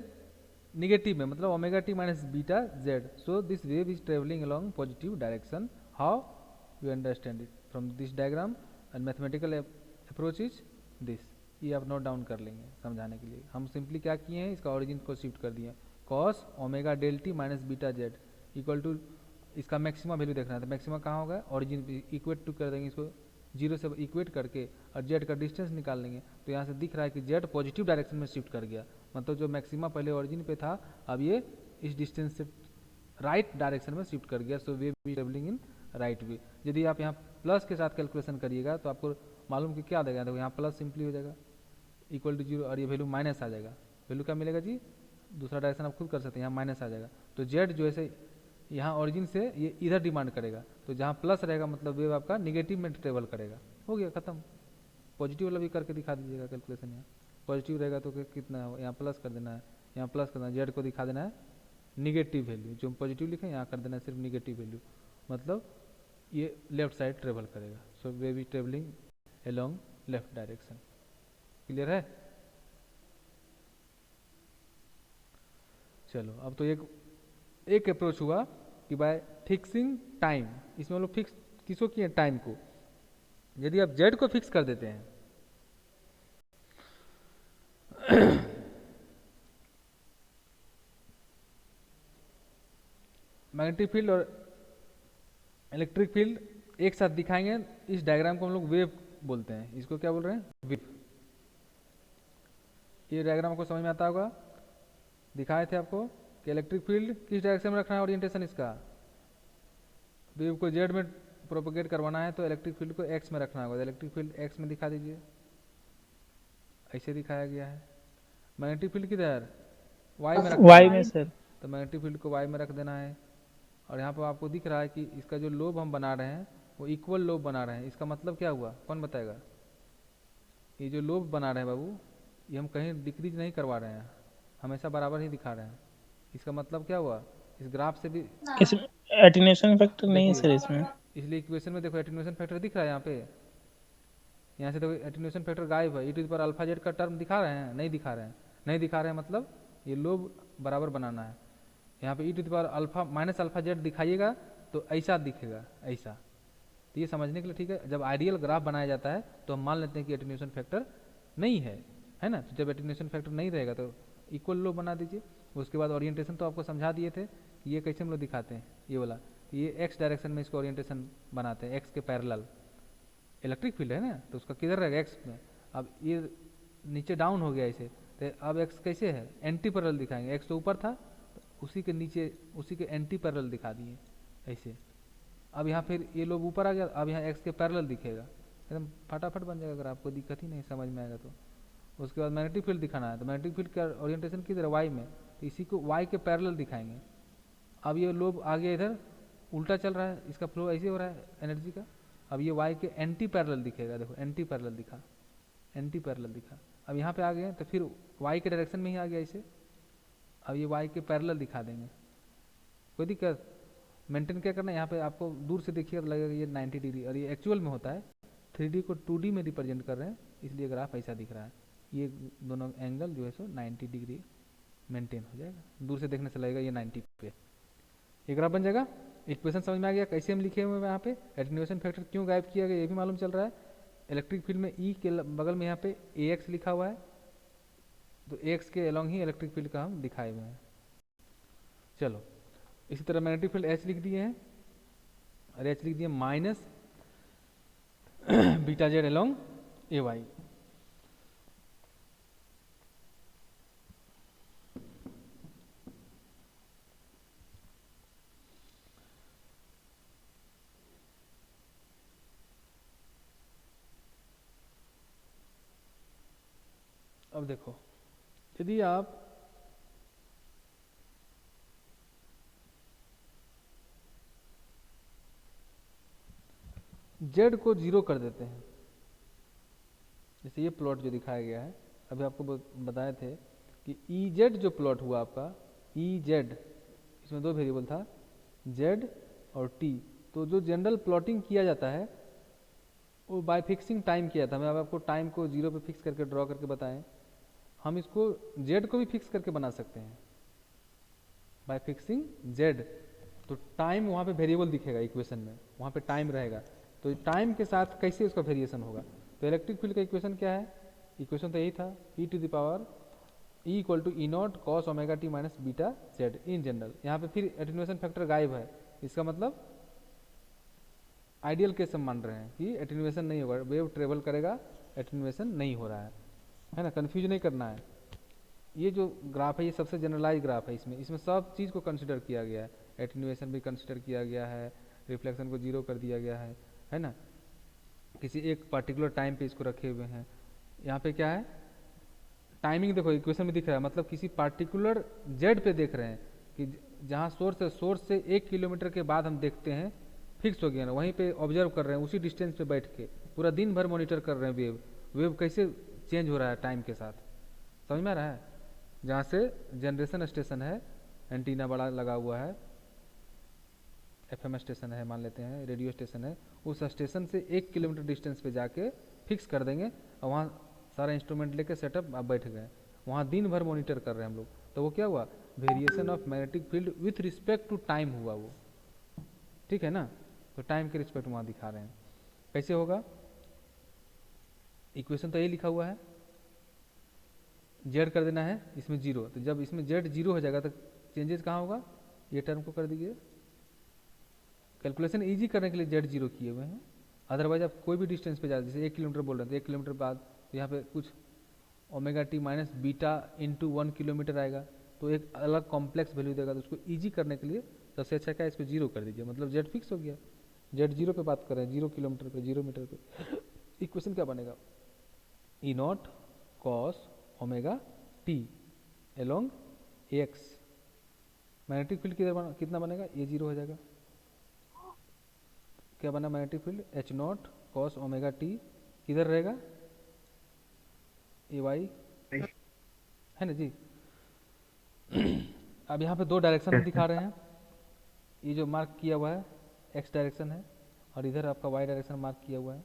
निगेटिव में मतलब omega T minus beta Z. So this wave is travelling along positive direction. How you understand it from this diagram and mathematical approach is this. ये आप नोट डाउन कर लेंगे समझाने के लिए। हम सिंपली क्या किए हैं, इसका ओरिजिन को शिफ्ट कर दिए, cos omega del t minus beta z equal to, इसका मैक्सिमा वैल्यू देखना है, तो मैक्सिमा कहाँ होगा, ओरिजिन पे इक्वेट टू कर देंगे इसको, 0 से इक्वेट करके और जेड का डिस्टेंस निकाल लेंगे। तो यहाँ से दिख रहा है कि जेड पॉजिटिव डायरेक्शन में शिफ्ट कर गया, मतलब जो मैक्सिमा पहले ओरिजिन पे था अब ये इस डिस्टेंस से राइट डायरेक्शन में शिफ्ट कर गया। So wave is travelling in right way. यदि आप यहाँ प्लस के साथ कैलकुलेशन करिएगा तो आपको मालूम कि क्या देगा, देखो यहाँ प्लस सिंपली हो जाएगा इक्वल टू 0, और ये वैल्यू माइनस आ जाएगा। वैल्यू क्या मिलेगा जी, दूसरा डायरेक्शन आप खुद कर सकते हैं, यहाँ माइनस आ जाएगा। तो जेड जो ऐसे यहाँ ओरिजिन से ये इधर डिमांड करेगा, तो जहाँ प्लस रहेगा मतलब वेव आपका निगेटिव में ट्रेवल करेगा। हो गया खत्म। पॉजिटिव वाला भी करके दिखा दीजिएगा कैलकुलेशन। यहाँ पॉजिटिव रहेगा तो कितना है, यहाँ प्लस कर देना है, यहाँ प्लस करना है, जेड को दिखा देना है निगेटिव वैल्यू, जो पॉजिटिव लिखे यहाँ कर देना है सिर्फ निगेटिव वैल्यू, मतलब ये लेफ्ट साइड ट्रेवल करेगा। So wave is travelling along left direction. Clear है? चलो अब तो एक अप्रोच हुआ कि बाय फिक्सिंग टाइम, इसमें हम लोग फिक्स किसको किए, टाइम को। यदि आप जेड को फिक्स कर देते हैं मैग्नेटिक फील्ड और इलेक्ट्रिक फील्ड एक साथ दिखाएंगे, इस डायग्राम को हम लोग वेव बोलते हैं। इसको क्या बोल रहे हैं? वेव। ये डायग्राम को समझ में आता होगा, दिखाए थे आपको कि इलेक्ट्रिक फील्ड किस डायरेक्शन में रखना है, ओरिएंटेशन इसका। वेव को जेड में प्रोपोगेट करवाना है तो इलेक्ट्रिक फील्ड को एक्स में रखना होगा। इलेक्ट्रिक फील्ड एक्स में दिखा दीजिए, ऐसे दिखाया गया है। मैग्नेटिक फील्ड किधर? वाई में रखना वाई है, में सर। तो मैग्नेटिक फील्ड को वाई में रख देना है। और यहाँ पर आपको दिख रहा है कि इसका जो लोब हम बना रहे हैं वो इक्वल लोब बना रहे हैं। इसका मतलब क्या हुआ, कौन बताएगा? ये जो लोब बना रहे हैं बाबू, ये हम कहीं डिक्रीज नहीं करवा रहे हैं, हमेशा बराबर ही दिखा रहे हैं। इसका मतलब क्या हुआ, इस ग्राफ से भी इसमें एटीन्यूएशन फैक्टर नहीं है सर इसमें। इसलिए इक्वेशन में देखो एटीन्यूएशन फैक्टर दिख रहा है यहाँ पे, यहाँ से देखो एटीन्यूएशन फैक्टर गायब है। e पर अल्फा जेड का टर्म दिखा रहे हैं? नहीं दिखा रहे हैं। नहीं दिखा रहे हैं मतलब ये लोब बराबर बनाना है। यहाँ पे e पर अल्फा माइनस अल्फा जेड दिखाइएगा तो ऐसा दिखेगा, ऐसा। तो ये समझने के लिए ठीक है, जब आइडियल ग्राफ बनाया जाता है तो हम मान लेते हैं कि एटीन्यूएशन फैक्टर नहीं है ना। तो जब एटीन्यूएशन फैक्टर नहीं रहेगा तो इक्वल लोब बना दीजिए। उसके बाद ओरिएंटेशन तो आपको समझा दिए थे कि ये कैसे हम लोग दिखाते हैं, ये वाला। ये एक्स डायरेक्शन में इसको ओरिएंटेशन बनाते हैं, एक्स के पैरेलल। इलेक्ट्रिक फील्ड है ना, तो उसका किधर रहेगा, एक्स में। अब ये नीचे डाउन हो गया ऐसे, तो अब एक्स कैसे है, एंटी पैरेलल दिखाएंगे। एक्स तो ऊपर था तो उसी के नीचे उसी के एंटी पैरेलल दिखा दिए ऐसे। अब यहाँ फिर ये लोग ऊपर आ गया, अब यहाँ एक्स के पैरेलल दिखेगा, एकदम फटाफट बन जाएगा। अगर आपको दिक्कत ही नहीं समझ में आएगा तो उसके बाद मैग्नेटिक फील्ड दिखाना है, तो मैग्नेटिक फील्ड का ओरिएंटेशन किधर है, वाई में, तो इसी को वाई के पैरेलल दिखाएंगे। अब ये लोब आ गया इधर, उल्टा चल रहा है, इसका फ्लो ऐसे हो रहा है एनर्जी का। अब ये वाई के एंटी पैरेलल दिखेगा, देखो एंटी पैरेलल दिखा, एंटी पैरेलल दिखा। अब यहाँ पे आ गए तो फिर वाई के डायरेक्शन में ही आ गया इसे। अब ये वाई के पैरेलल दिखा देंगे, कोई दिक्कत। मेंटेन क्या करना है, यहाँ पे आपको दूर से देखिए तो लगेगा ये 90 डिग्री, और ये एक्चुअल में होता है 3D को 2D में रिप्रेजेंट कर रहे हैं, इसलिए ग्राफ ऐसा दिख रहा है। ये दोनों एंगल जो है सो 90 डिग्री मेंटेन हो जाएगा, दूर से देखने से लगेगा ये 90 पे। ये ग्राफ बन जाएगा। इक्वेशन समझ में आ गया कैसे हम लिखे हुए हैं। यहाँ पे एटीन्यूएशन फैक्टर क्यों गायब किया गया ये भी मालूम चल रहा है। इलेक्ट्रिक फील्ड में ई के बगल में यहाँ पे AX लिखा हुआ है, तो AX के अलोंग ही इलेक्ट्रिक फील्ड का हम दिखाए हुए हैं। चलो इसी तरह मैग्नेटिक फील्ड H लिख दिए हैं, और H लिख दिए minus beta Z along AY। अब देखो, यदि आप जेड को 0 कर देते हैं, जैसे ये प्लॉट जो दिखाया गया है, अभी आपको बताए थे कि EZ जो प्लॉट हुआ आपका, EZ इसमें दो वेरिएबल था, Z और T। तो जो जनरल प्लॉटिंग किया जाता है वो बाय फिक्सिंग टाइम किया था। मैं अब आपको टाइम को 0 पे फिक्स करके ड्रॉ करके बताएं। हम इसको Z को भी फिक्स करके बना सकते हैं बाय फिक्सिंग Z। तो टाइम वहाँ पे वेरिएबल दिखेगा इक्वेशन में, वहाँ पे टाइम रहेगा, तो टाइम के साथ कैसे उसका वेरिएशन होगा। तो इलेक्ट्रिक फील्ड का इक्वेशन क्या है, इक्वेशन तो यही था, E equal to E0 cos omega t minus beta z in general. यहाँ पे फिर एटीन्यूएशन फैक्टर गायब है, इसका मतलब आइडियल केस हम मान रहे हैं कि एटीन्यूएशन नहीं होगा, वेव ट्रेवल करेगा, एटीन्यूएशन नहीं हो रहा है ना, कंफ्यूज नहीं करना है। ये जो ग्राफ है ये सबसे जनरलाइज ग्राफ है, इसमें सब चीज़ को कंसिडर किया गया है, एटीन्यूएशन भी कंसिडर किया गया है, रिफ्लेक्शन को 0 कर दिया गया है ना। किसी एक पर्टिकुलर टाइम पे इसको रखे हुए हैं। यहाँ पे क्या है, टाइमिंग देखो इक्वेशन में दिख रहा है, मतलब किसी पार्टिकुलर जेड पे देख रहे हैं कि जहाँ सोर्स से 1 किलोमीटर के बाद हम देखते हैं फिक्स हो गया ना, वहीं पे ऑब्जर्व कर रहे हैं उसी डिस्टेंस पे बैठ के, पूरा दिन भर मॉनिटर कर रहे हैं वेव कैसे चेंज हो रहा है टाइम के साथ, समझ में आ रहा है। जहाँ से जनरेशन स्टेशन है, एंटीना बड़ा लगा हुआ है, एफएम स्टेशन है मान लेते हैं, रेडियो स्टेशन है, उस स्टेशन से 1 किलोमीटर डिस्टेंस पे जाके फिक्स कर देंगे और वहाँ सारा इंस्ट्रूमेंट लेके सेटअप आप बैठ गए, वहाँ दिन भर मॉनिटर कर रहे हैं हम लोग। तो वो क्या हुआ, variation of magnetic field with respect to time हुआ वो, ठीक है ना। तो टाइम के रिस्पेक्ट वहाँ दिखा रहे हैं। कैसे होगा, इक्वेशन तो यही लिखा हुआ है, जेड कर देना है इसमें 0, तो जब इसमें जेड 0 हो जाएगा तो चेंजेस कहाँ होगा, ये टर्म को कर दीजिए। कैलकुलेशन इजी करने के लिए जेड 0 किए हुए हैं, अदरवाइज आप कोई भी डिस्टेंस पे जा, जैसे 1 किलोमीटर बोल रहे हैं तो 1 किलोमीटर बाद तो यहाँ पे कुछ omega T minus beta into 1 kilometre आएगा, तो एक अलग कॉम्प्लेक्स वैल्यू देगा। तो उसको इजी करने के लिए सबसे अच्छा क्या है, इसको 0 कर दीजिए, मतलब जेड फिक्स हो गया। जेड 0 पे बात कर रहे हैं, 0 किलोमीटर पे, 0 मीटर पे। इक्वेशन क्या बनेगा, E naught cos omega T along X, magnetic field कितना बनेगा, ये 0 हो जाएगा। क्या बना magnetic field, H naught cos omega T, किधर रहेगा, ए वाई है ना जी। अब यहाँ पे 2 डायरेक्शन हम दिखा रहे हैं, ये जो मार्क किया हुआ है एक्स डायरेक्शन है और इधर आपका वाई डायरेक्शन मार्क किया हुआ है।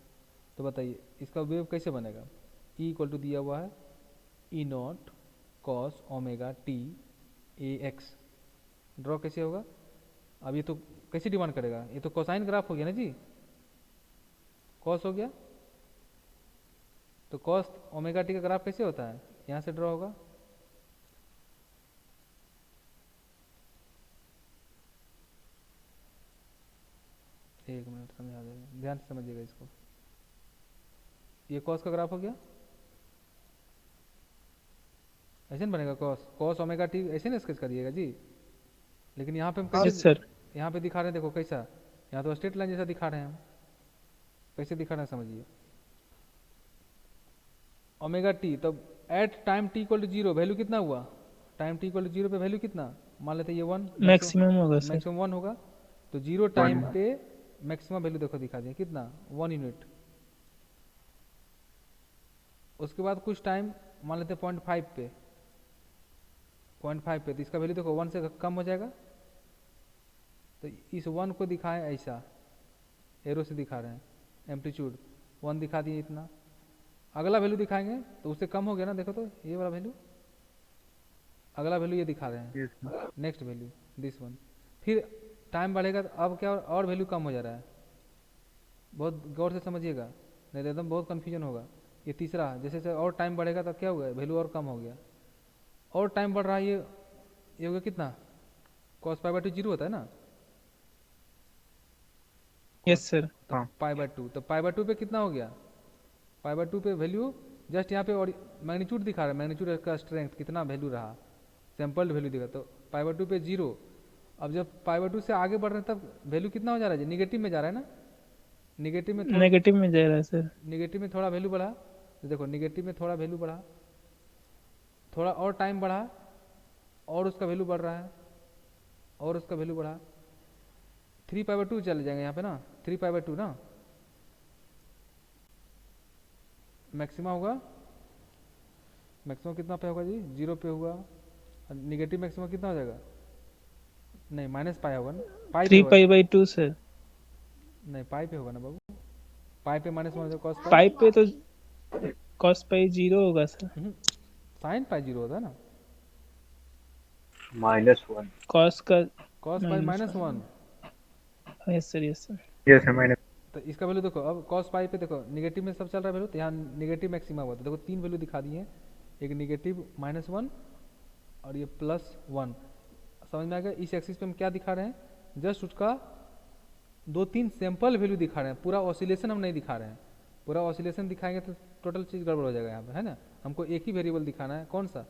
तो बताइए इसका वेव कैसे बनेगा, ई इक्वल टू दिया हुआ है E naught cos omega T A X, draw कैसे होगा। अब ये तो कैसे डिमांड करेगा, ये तो कोसाइन ग्राफ हो गया ना जी, कॉस हो गया, तो कॉस ओमेगा टी का ग्राफ कैसे होता है, यहाँ से ड्रॉ होगा। एक मिनट समझा देगा, ध्यान से समझिएगा इसको। ये कॉस का ग्राफ हो गया, ऐसे नहीं बनेगा कॉस, कॉस ओमेगा टी ऐसे नहीं स्केच करिएगा जी। लेकिन यहाँ पे हम कैसे, यस सर, यहाँ पे दिखा रहे हैं देखो कैसा, यहाँ तो स्ट्रेट लाइन जैसा दिखा रहे हैं हम, कैसे दिखा रहे हैं समझिए। ओमेगा टी, तब at time T equal to 0 value कितना हुआ, टाइम टी इक्वल टू 0 पे वैल्यू कितना, मान लेते हैं ये 1, मैक्सिमम होगा सर। मैक्सिमम 1 होगा। तो 0 टाइम पे मैक्सिमम वैल्यू देखो दिखा दिया कितना, 1 यूनिट। उसके बाद कुछ टाइम मान लेते हैं 0.5 पे, 0.5 पे, तो इसका वैल्यू देखो 1 से कम हो जाएगा। तो इस 1 को दिखाएं ऐसा, एरो से दिखा रहे हैं, एम्पलीट्यूड 1 दिखा दिए इतना। अगला वैल्यू दिखाएंगे तो उससे कम हो गया ना, देखो तो ये वाला वैल्यू, अगला वैल्यू ये दिखा रहे हैं, नेक्स्ट वैल्यू दिस वन। फिर टाइम बढ़ेगा तो अब क्या और वैल्यू कम हो जा रहा है, बहुत गौर से समझिएगा नहीं तो एकदम बहुत कन्फ्यूजन होगा। ये तीसरा, जैसे जैसे और टाइम बढ़ेगा तो क्या हुआ, वैल्यू और कम हो गया, और टाइम बढ़ रहा है, ये हो गया कितना, कॉस पाई बाई 2 0 होता है ना, यस सर। हाँ। पाई बाई 2, तो पाई बाई 2 पे कितना हो गया, पाई बाई 2 पे वैल्यू जस्ट यहाँ पे और मैग्नीट्यूड दिखा रहा है, मैग्नीट्यूड का स्ट्रेंथ कितना वैल्यू रहा, सैंपल्ड वैल्यू दिखा, तो पाई बाई 2 पे 0। अब जब पाई बाई 2 से आगे बढ़ रहे हैं तब वैल्यू कितना हो जा रहा है, निगेटिव में जा रहा है ना, निगेटिव में नेगेटिव में जा रहा है सर। निगेटिव में थोड़ा वैल्यू बढ़ा, तो देखो निगेटिव में थोड़ा वैल्यू बढ़ा, थोड़ा और टाइम बढ़ा और उसका वैल्यू बढ़ रहा है, और उसका वैल्यू बढ़ा, 3 पाई बाई 2 चले जाएंगे यहाँ पे ना, 3 पाई बाई 2 ना मैक्सिमम होगा, मैक्सिमम कितना पे होगा जी, 0 पे होगा, और निगेटिव मैक्सिमम कितना हो जाएगा, नहीं माइनस पाई होगा ना, पाई पे 3 होगा, पाई बाई 2 सर। नहीं पाई पे होगा ना बाबू, पाई पे माइनस वन कॉस पाई पे तो कॉस पाई 0 होगा सर। साइन पाई 0 होता है ना, -1। कॉस का cos pi minus 1। Yes sir, yes sir. Yes है माइनस। तो इसका वैल्यू देखो, अब कॉस पाई पे देखो निगेटिव में सब चल रहा है वैल्यू, तो यहाँ निगेटिव मैक्सिमा हुआ, तो देखो 3 वैल्यू दिखा दिए हैं, एक निगेटिव -1 और ये +1, समझ में आ गया। इस एक्सिस पे हम क्या दिखा रहे हैं, जस्ट उसका 2-3 सैंपल वैल्यू दिखा रहे हैं, पूरा ऑसिलेशन हम नहीं दिखा रहे हैं, पूरा ऑसिलेशन दिखाएंगे तो टोटल चीज़ गड़बड़ हो जाएगा यहाँ पे, है ना। हमको एक ही वेरिएबल दिखाना है, कौन सा,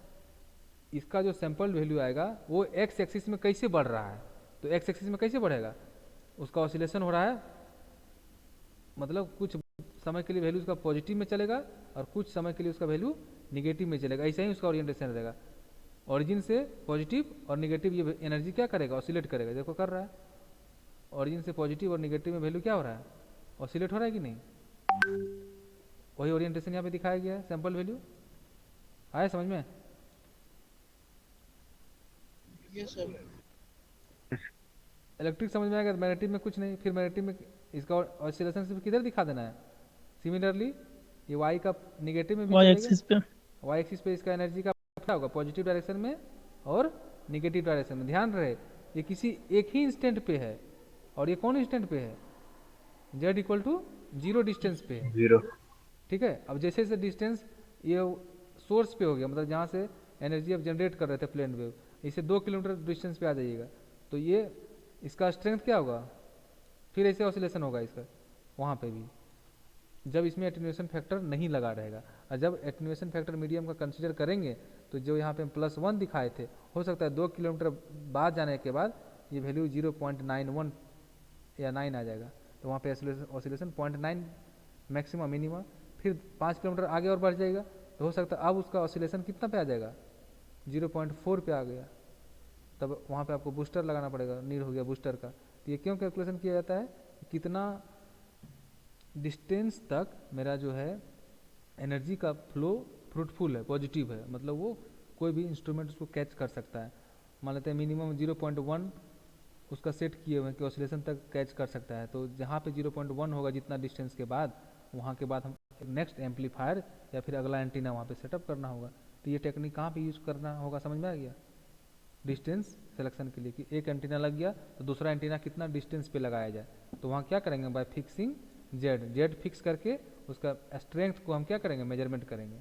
इसका जो सैंपल वैल्यू आएगा वो एक्स एक्सिस में कैसे बढ़ रहा है, तो एक्स एक्सिस में कैसे बढ़ेगा, उसका ऑसिलेशन हो रहा है, मतलब कुछ समय के लिए वैल्यू उसका पॉजिटिव में चलेगा और कुछ समय के लिए उसका वैल्यू निगेटिव में चलेगा, ऐसा ही उसका ओरिएंटेशन रहेगा। ओरिजिन से पॉजिटिव और निगेटिव ये एनर्जी क्या करेगा, ऑसिलेट करेगा। देखो कर रहा है, ओरिजिन से पॉजिटिव और निगेटिव में वैल्यू क्या हो रहा है, ऑसिलेट हो रहा है कि नहीं। वही ओरिएंटेशन यहाँ पे दिखाया गया है, सैंपल वैल्यू आया समझ में। इलेक्ट्रिक समझ में आएगा, मैग्नेटिक में कुछ नहीं। फिर मैग्नेटिक में इसका ऑसिलेशन सिर्फ किधर दिखा देना है। सिमिलरली ये वाई का निगेटिव में भी वाई चलेगा, एक्सिस पे। वाई एक्सिस पे इसका एनर्जी का क्या होगा, पॉजिटिव डायरेक्शन में और निगेटिव डायरेक्शन में। ध्यान रहे ये किसी एक ही इंस्टेंट पे है, और ये कौन इंस्टेंट पे है, जेड इक्वल टू 0 डिस्टेंस पे है। 0। ठीक है, अब जैसे जैसे डिस्टेंस ये सोर्स पे हो गया, मतलब जहाँ से एनर्जी अब जनरेट कर रहे थे प्लेन वेव, इसे 2 किलोमीटर डिस्टेंस पे आ जाइएगा, तो ये इसका स्ट्रेंथ क्या होगा, फिर ऐसे ऑसिलेशन होगा इसका वहाँ पे भी, जब इसमें एटेन्यूएशन फैक्टर नहीं लगा रहेगा। और जब एटेन्यूएशन फैक्टर मीडियम का कंसीडर करेंगे तो जो यहाँ पे +1 दिखाए थे, हो सकता है 2 किलोमीटर बाद जाने के बाद ये वैल्यू 0.91 या 9 आ जाएगा, तो वहाँ पे ऑसिलेशन 0.9 मैक्सिमम मिनिमम। फिर 5 किलोमीटर आगे और बढ़ जाएगा तो हो सकता है अब उसका ऑसिलेशन कितना पे आ जाएगा, 0.4 पे आ गया, तब वहाँ पे आपको बूस्टर लगाना पड़ेगा, नीड हो गया बूस्टर का। तो ये क्यों कैलकुलेशन किया जाता है, कितना डिस्टेंस तक मेरा जो है एनर्जी का फ्लो फ्रूटफुल है, पॉजिटिव है, मतलब वो कोई भी इंस्ट्रूमेंट उसको कैच कर सकता है। मान लेते हैं मिनिमम 0.1 उसका सेट किए हुए हैं कि ऑसिलेशन तक कैच कर सकता है, तो जहाँ पे 0.1 होगा जितना डिस्टेंस के बाद, वहाँ के बाद हम नेक्स्ट एम्पलीफायर या फिर अगला एंटीना वहाँ पे सेटअप करना होगा। तो ये टेक्निक कहाँ पे यूज करना होगा, समझ में आ गया, डिस्टेंस सिलेक्शन के लिए, कि एक एंटीना लग गया तो दूसरा एंटीना कितना डिस्टेंस पे लगाया जाए। तो वहाँ क्या करेंगे, बाय फिक्सिंग जेड फिक्स करके उसका स्ट्रेंथ को हम क्या करेंगे, मेजरमेंट करेंगे।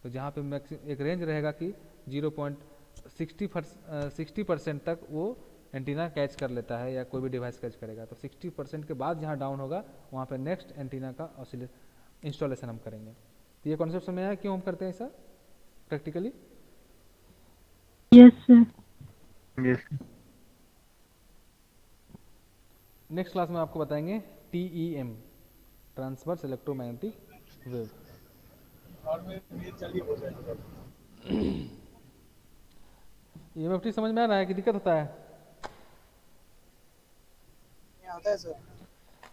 तो जहाँ पे मैक्सिमम एक रेंज रहेगा कि 0.60% तक वो एंटीना कैच कर लेता है या कोई भी डिवाइस कैच करेगा, तो 60% के बाद जहाँ डाउन होगा वहाँ पे नेक्स्ट एंटीना का इंस्टॉलेशन हम करेंगे। तो ये कॉन्सेप्ट समझ आया क्यों हम करते हैं ऐसा practically. Yes sir. Yes. Next class में आपको बताएंगे TEM, transverse electromagnetic wave. EMFT समझ में आ रहा है कि दिक्कत होता है, आता है सर।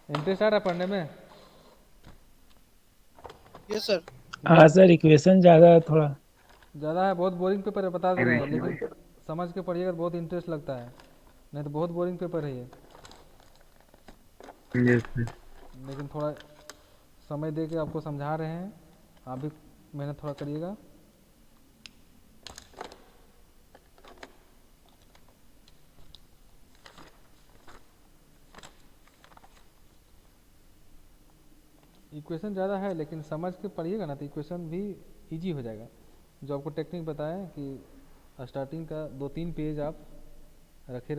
इंटरेस्ट आ रहा है पढ़ने में। Yes sir. हाँ सर, इक्वेशन ज़्यादा है थोड़ा। ज़्यादा है, बहुत बोरिंग पेपर है बता दे रहे हैं, लेकिन समझ के पढ़िएगा तो बहुत इंटरेस्ट लगता है, नहीं तो बहुत बोरिंग पेपर है ये। यस। लेकिन थोड़ा समय दे के आपको समझा रहे हैं, आप भी मेहनत थोड़ा करिएगा। इक्वेशन ज़्यादा है लेकिन समझ के पढ़िएगा ना तो इक्वेशन भी इजी हो जाएगा। जो आपको टेक्निक बताएं कि स्टार्टिंग का 2-3 पेज आप रखे